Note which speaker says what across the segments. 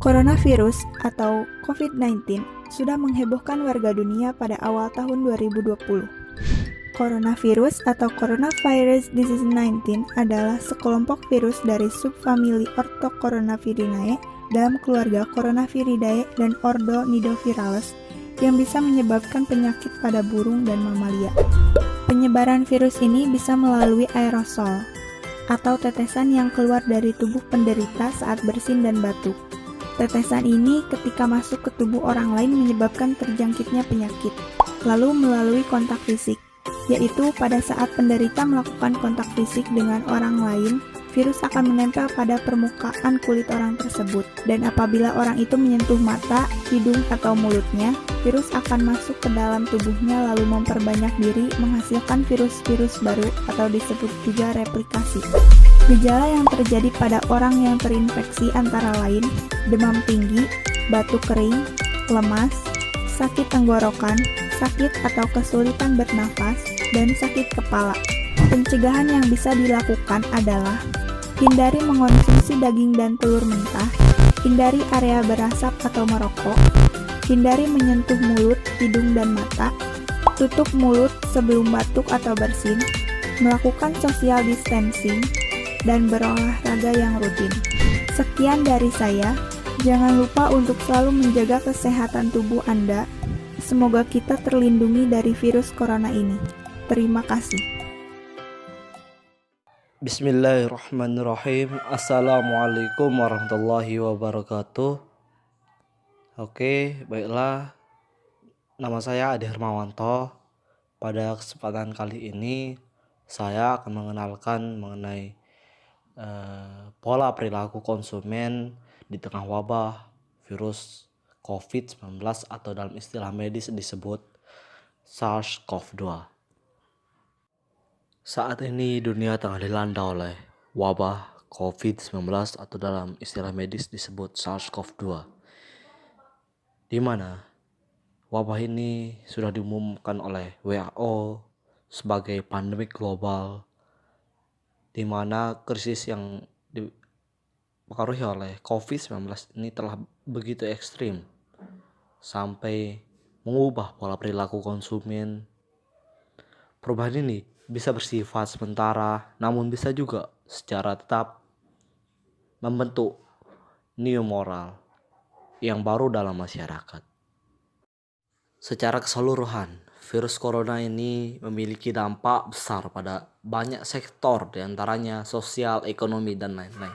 Speaker 1: Coronavirus atau COVID-19 sudah menghebohkan warga dunia pada awal tahun 2020. Coronavirus atau Coronavirus Disease 19 adalah sekelompok virus dari subfamili Orthocoronaviridae dalam keluarga Coronaviridae dan ordo Nidovirales yang bisa menyebabkan penyakit pada burung dan mamalia. Penyebaran virus ini bisa melalui aerosol atau tetesan yang keluar dari tubuh penderita saat bersin dan batuk. Tetesan ini ketika masuk ke tubuh orang lain menyebabkan terjangkitnya penyakit, lalu melalui kontak fisik, yaitu pada saat penderita melakukan kontak fisik dengan orang lain, virus akan menempel pada permukaan kulit orang tersebut, dan apabila orang itu menyentuh mata, hidung, atau mulutnya, virus akan masuk ke dalam tubuhnya lalu memperbanyak diri menghasilkan virus-virus baru atau disebut juga replikasi. Gejala yang terjadi pada orang yang terinfeksi antara lain demam tinggi, batuk kering, lemas, sakit tenggorokan, sakit atau kesulitan bernafas, dan sakit kepala. Pencegahan yang bisa dilakukan adalah hindari mengonsumsi daging dan telur mentah, hindari area berasap atau merokok, hindari menyentuh mulut, hidung, dan mata, tutup mulut sebelum batuk atau bersin, melakukan social distancing, dan berolahraga yang rutin. Sekian dari saya. Jangan lupa untuk selalu menjaga kesehatan tubuh Anda. Semoga kita terlindungi dari virus corona ini. Terima kasih.
Speaker 2: Bismillahirrahmanirrahim. Assalamualaikum warahmatullahi wabarakatuh. Oke, baiklah. Nama saya Ade Hermawanto. Pada kesempatan kali ini saya akan mengenalkan mengenai pola perilaku konsumen di tengah wabah virus COVID-19 atau dalam istilah medis disebut SARS-CoV-2. Saat ini dunia tengah dilanda oleh wabah COVID-19 atau dalam istilah medis disebut SARS-CoV-2, di mana wabah ini sudah diumumkan oleh WHO sebagai pandemik global, di mana krisis yang dipengaruhi oleh COVID-19 ini telah begitu ekstrim sampai mengubah pola perilaku konsumen. Perubahan ini bisa bersifat sementara, namun bisa juga secara tetap membentuk new moral yang baru dalam masyarakat. Secara keseluruhan, virus corona ini memiliki dampak besar pada banyak sektor, diantaranya sosial, ekonomi, dan lain-lain.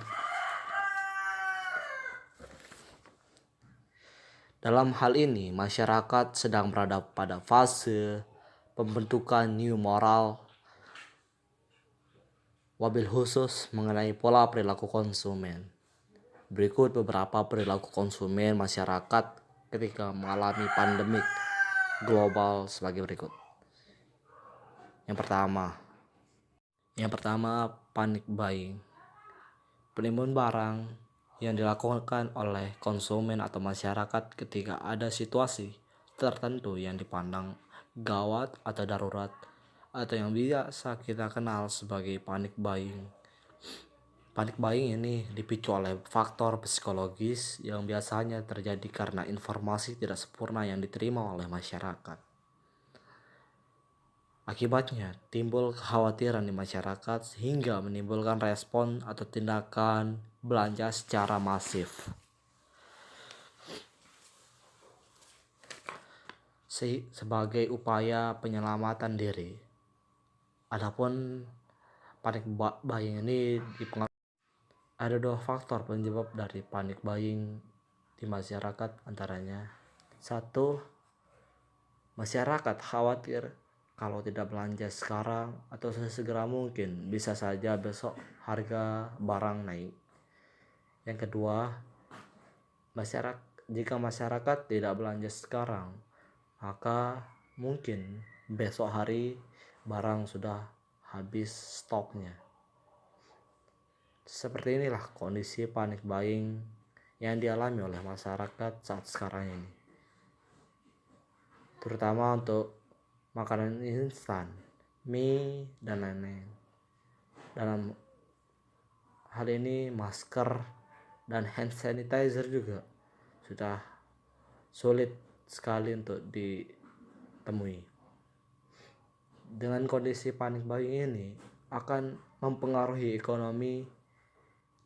Speaker 2: Dalam hal ini, masyarakat sedang berada pada fase pembentukan new moral, wabil khusus mengenai pola perilaku konsumen. Berikut beberapa perilaku konsumen masyarakat ketika mengalami pandemik global sebagai berikut. Yang pertama, panic buying. Penimbun barang yang dilakukan oleh konsumen atau masyarakat ketika ada situasi tertentu yang dipandang gawat atau darurat, atau yang biasa kita kenal sebagai panic buying. Panic buying ini dipicu oleh faktor psikologis yang biasanya terjadi karena informasi tidak sempurna yang diterima oleh masyarakat. Akibatnya, timbul kekhawatiran di masyarakat sehingga menimbulkan respon atau tindakan belanja secara masif. Sebagai upaya penyelamatan diri. Adapun panic buying ini dipengaruhi. Ada dua faktor penyebab dari panic buying di masyarakat, antaranya 1. Masyarakat khawatir kalau tidak belanja sekarang atau sesegera mungkin bisa saja besok harga barang naik. Yang kedua, jika masyarakat tidak belanja sekarang, maka mungkin besok hari barang sudah habis stoknya. Seperti inilah kondisi panic buying yang dialami oleh masyarakat saat sekarang ini, terutama untuk makanan instan, mie, dan lain-lain. Dalam hal ini masker dan hand sanitizer juga sudah sulit sekali untuk ditemui. Dengan kondisi panik buying ini akan mempengaruhi ekonomi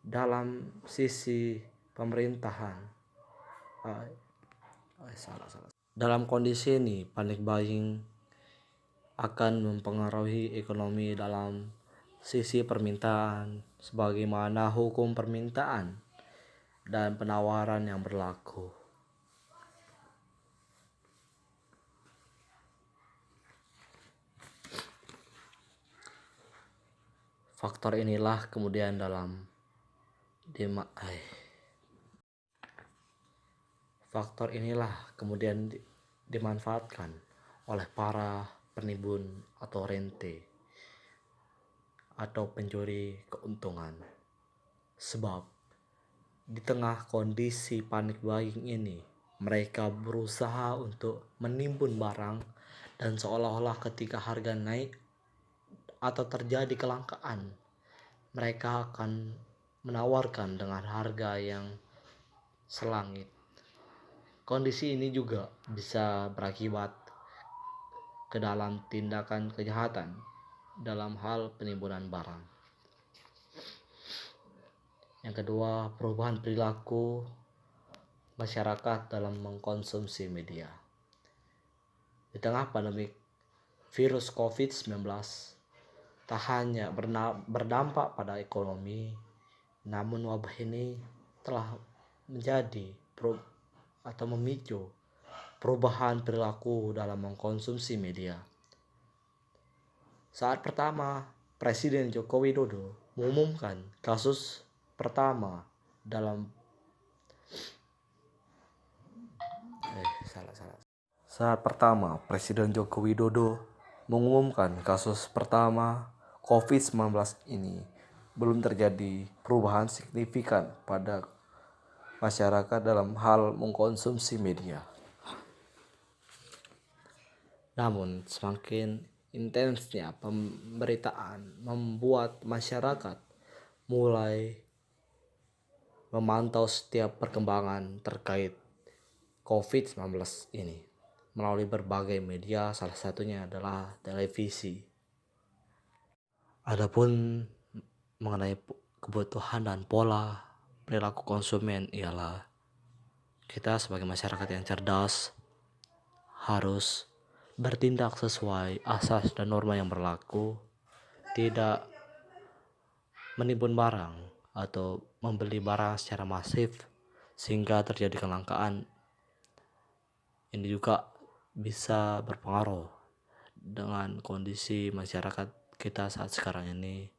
Speaker 2: dalam sisi pemerintahan. Dalam kondisi ini, panik buying akan mempengaruhi ekonomi dalam sisi permintaan sebagaimana hukum permintaan dan penawaran yang berlaku. Faktor inilah kemudian dimanfaatkan oleh para penimbun atau rente atau pencuri keuntungan. Sebab di tengah kondisi panik buying ini, mereka berusaha untuk menimbun barang dan seolah-olah ketika harga naik atau terjadi kelangkaan, mereka akan menawarkan dengan harga yang selangit. Kondisi ini juga bisa berakibat ke dalam tindakan kejahatan dalam hal penimbunan barang. Yang kedua, perubahan perilaku masyarakat dalam mengkonsumsi media. Di tengah pandemi virus COVID-19 tak hanya berdampak pada ekonomi, namun wabah ini telah menjadi atau memicu perubahan perilaku dalam mengkonsumsi media. Saat pertama, Presiden Joko Widodo mengumumkan kasus pertama Saat pertama Presiden Joko Widodo mengumumkan kasus pertama COVID-19 ini, belum terjadi perubahan signifikan pada masyarakat dalam hal mengkonsumsi media. Namun semakin intensnya pemberitaan membuat masyarakat mulai memantau setiap perkembangan terkait COVID-19 ini melalui berbagai media, salah satunya adalah televisi. Adapun mengenai kebutuhan dan pola perilaku konsumen ialah kita sebagai masyarakat yang cerdas harus bertindak sesuai asas dan norma yang berlaku, tidak menimbun barang atau membeli barang secara masif sehingga terjadi kelangkaan. Ini juga bisa berpengaruh dengan kondisi masyarakat kita saat sekarang ini